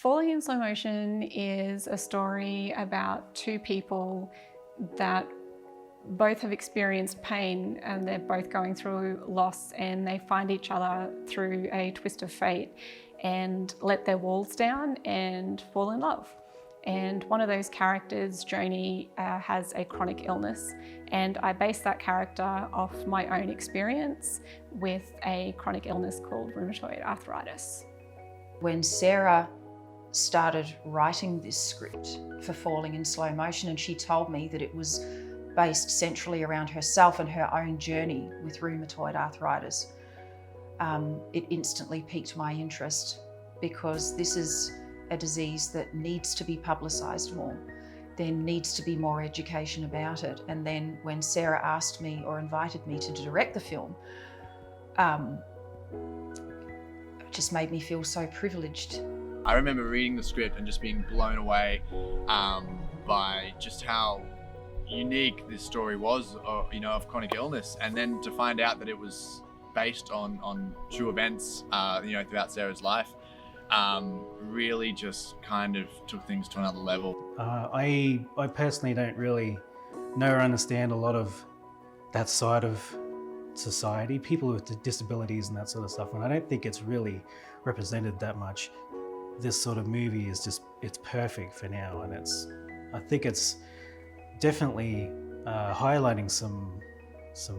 Falling in Slow Motion is a story about two people that both have experienced pain and they're both going through loss, and they find each other through a twist of fate and let their walls down and fall in love. And one of those characters, Joni, has a chronic illness, and I based that character off my own experience with a chronic illness called rheumatoid arthritis. When Sarah started writing this script for Falling in Slow Motion, and she told me that it was based centrally around herself and her own journey with rheumatoid arthritis, it instantly piqued my interest, because this is a disease that needs to be publicised more. There needs to be more education about it. And then when Sarah asked me or invited me to direct the film, it just made me feel so privileged. I remember reading the script and just being blown away by just how unique this story was, of chronic illness, and then to find out that it was based on true events, throughout Sarah's life, really just kind of took things to another level. I personally don't really know or understand a lot of that side of society, people with disabilities and that sort of stuff, and I don't think it's really represented that much. This sort of movie is it's perfect for now, and I think it's definitely highlighting some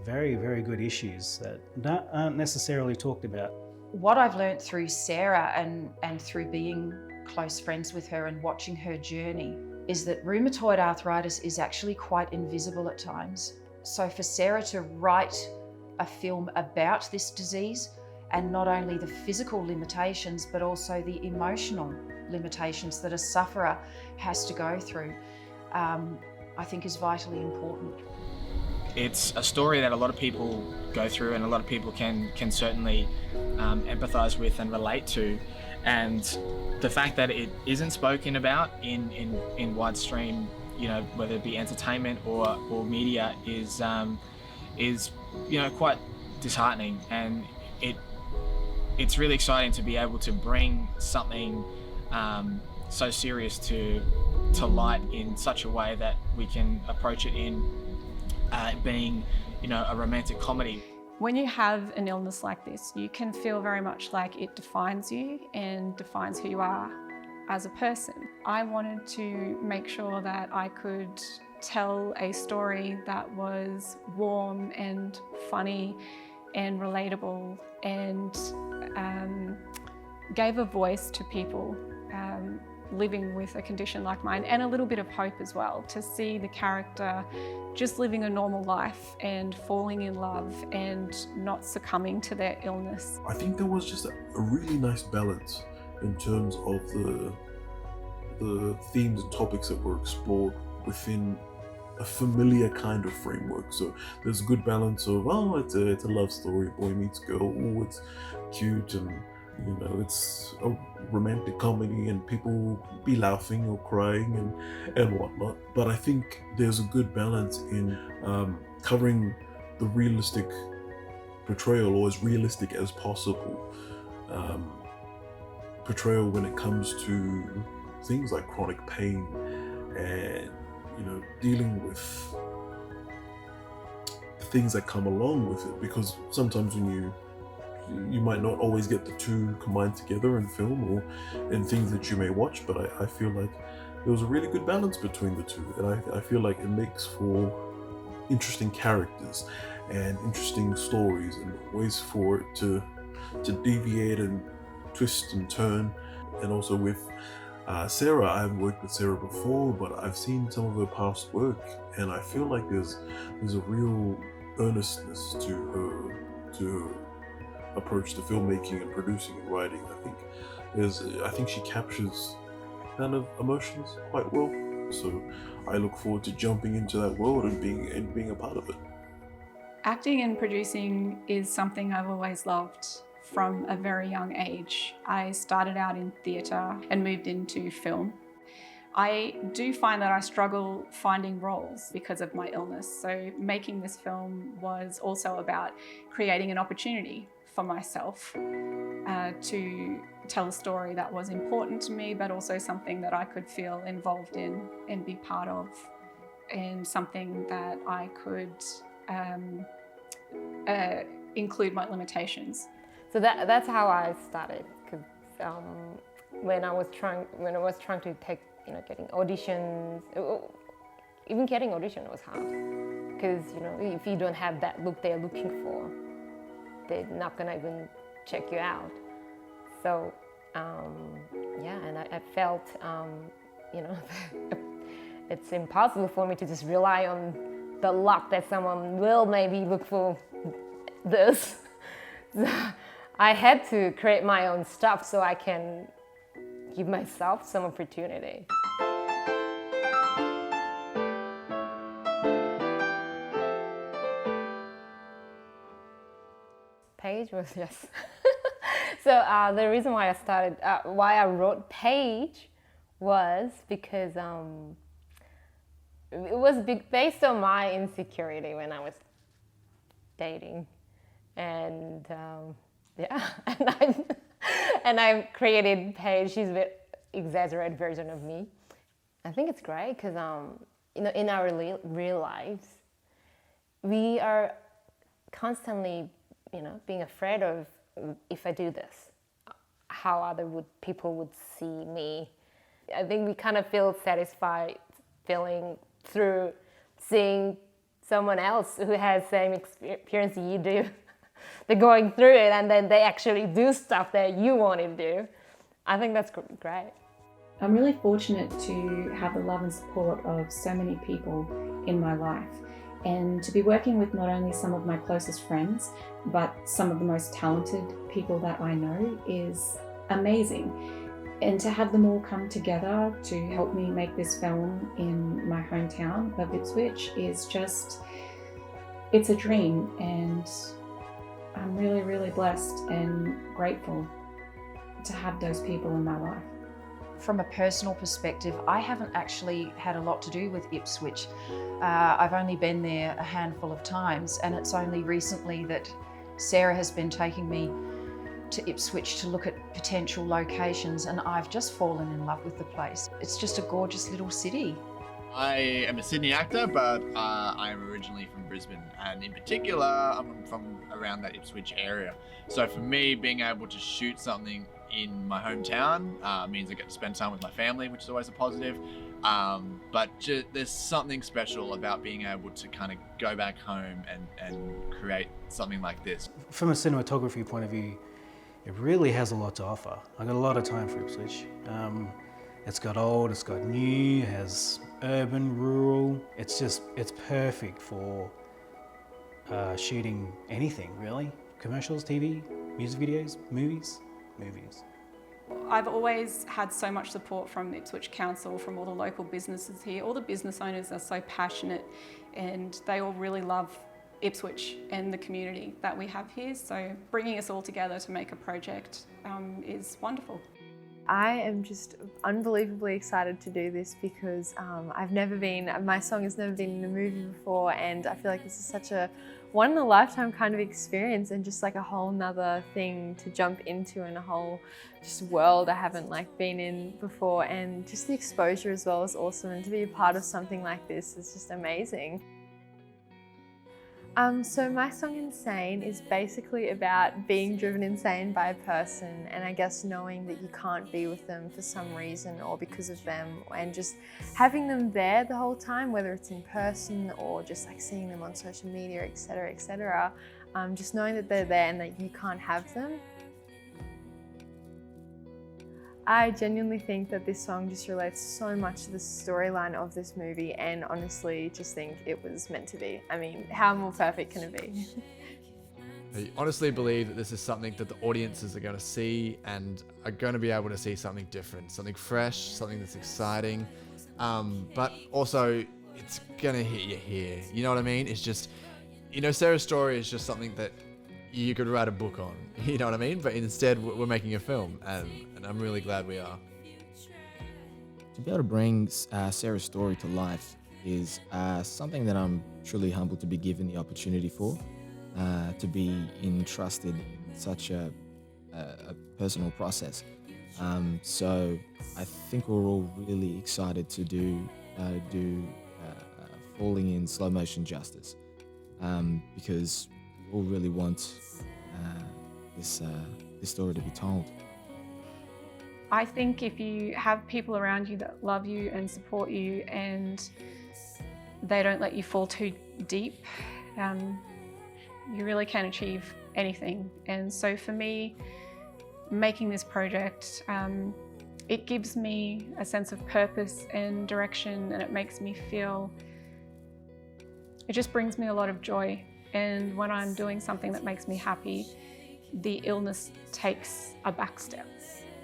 very, very good issues that aren't necessarily talked about. What I've learned through Sarah and through being close friends with her and watching her journey is that rheumatoid arthritis is actually quite invisible at times. So for Sarah to write a film about this disease, and not only the physical limitations, but also the emotional limitations that a sufferer has to go through, I think is vitally important. It's a story that a lot of people go through, and a lot of people can certainly empathise with and relate to. And the fact that it isn't spoken about in widestream, whether it be entertainment or media, is quite disheartening. And it's really exciting to be able to bring something so serious to light in such a way that we can approach it in being, a romantic comedy. When you have an illness like this, you can feel very much like it defines you and defines who you are as a person. I wanted to make sure that I could tell a story that was warm and funny and relatable, and gave a voice to people living with a condition like mine, and a little bit of hope as well, to see the character just living a normal life and falling in love and not succumbing to their illness. I think there was just a really nice balance in terms of the themes and topics that were explored within a familiar kind of framework. So there's a good balance of, it's a love story, boy meets girl, it's cute, and it's a romantic comedy, and people be laughing or crying and whatnot. But I think there's a good balance in covering the realistic portrayal, or as realistic as possible portrayal when it comes to things like chronic pain and dealing with the things that come along with it, because sometimes when you might not always get the two combined together in film or in things that you may watch, but I feel like there was a really good balance between the two, and I feel like it makes for interesting characters and interesting stories, and ways for it to deviate and twist and turn. And also with Sarah, I haven't worked with Sarah before, but I've seen some of her past work, and I feel like there's a real earnestness to her approach to filmmaking and producing and writing. I think she captures kind of emotions quite well. So I look forward to jumping into that world and being a part of it. Acting and producing is something I've always loved from a very young age. I started out in theatre and moved into film. I do find that I struggle finding roles because of my illness, so making this film was also about creating an opportunity for myself to tell a story that was important to me, but also something that I could feel involved in and be part of, and something that I could include my limitations. So that's how I started. Because when I was trying to take, getting auditions, even getting audition was hard. Because if you don't have that look they're looking for, they're not gonna even check you out. So and I felt it's impossible for me to just rely on the luck that someone will maybe look for this. So I had to create my own stuff so I can give myself some opportunity. Page was yes. So the reason why I wrote Page was because it was based on my insecurity when I was dating, and and I created Paige. She's a bit exaggerated version of me. I think it's great because in our real lives, we are constantly being afraid of, if I do this, how other people would see me. I think we kind of feel satisfied feeling through seeing someone else who has same experience you do. They're going through it and then they actually do stuff that you want to do. I think that's great. I'm really fortunate to have the love and support of so many people in my life, and to be working with not only some of my closest friends, but some of the most talented people that I know is amazing. And to have them all come together to help me make this film in my hometown of Ipswich is just, it's a dream, and I'm really, really blessed and grateful to have those people in my life. From a personal perspective, I haven't actually had a lot to do with Ipswich. I've only been there a handful of times, and it's only recently that Sarah has been taking me to Ipswich to look at potential locations, and I've just fallen in love with the place. It's just a gorgeous little city. I am a Sydney actor, but I'm originally from Brisbane, and in particular, I'm from around that Ipswich area. So for me, being able to shoot something in my hometown means I get to spend time with my family, which is always a positive. But there's something special about being able to kind of go back home and create something like this. From a cinematography point of view, it really has a lot to offer. I got a lot of time for Ipswich. It's got old, it's got new, it has urban, rural. It's perfect for shooting anything, really. Commercials, TV, music videos, movies. I've always had so much support from Ipswich Council, from all the local businesses here. All the business owners are so passionate, and they all really love Ipswich and the community that we have here. So bringing us all together to make a project is wonderful. I am just unbelievably excited to do this because my song has never been in a movie before, and I feel like this is such a one-in-a-lifetime kind of experience, and just like a whole nother thing to jump into, and a whole just world I haven't been in before, and just the exposure as well is awesome, and to be a part of something like this is just amazing. So my song Insane is basically about being driven insane by a person, and I guess knowing that you can't be with them for some reason or because of them, and just having them there the whole time, whether it's in person or just seeing them on social media, etc., etc. Just knowing that they're there and that you can't have them. I genuinely think that this song just relates so much to the storyline of this movie, and honestly just think it was meant to be. I mean, how more perfect can it be? I honestly believe that this is something that the audiences are going to see and are going to be able to see something different, something fresh, something that's exciting, but also it's going to hit you here. You know what I mean? It's just, Sarah's story is just something that you could write a book on, you know what I mean? But instead we're making a film, and I'm really glad we are. To be able to bring Sarah's story to life is something that I'm truly humbled to be given the opportunity for, to be entrusted such a personal process. So I think we're all really excited to do Falling in Slow Motion justice, because we all really want this story to be told. I think if you have people around you that love you and support you and they don't let you fall too deep, you really can achieve anything. And so for me, making this project, it gives me a sense of purpose and direction, and it makes me feel, it just brings me a lot of joy. And when I'm doing something that makes me happy, the illness takes a back step.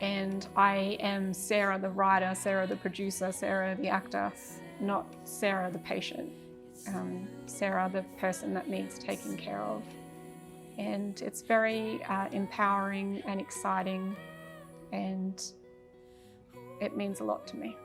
And I am Sarah the writer, Sarah the producer, Sarah the actor, not Sarah the patient. Sarah the person that needs taking care of. And it's very empowering and exciting, and it means a lot to me.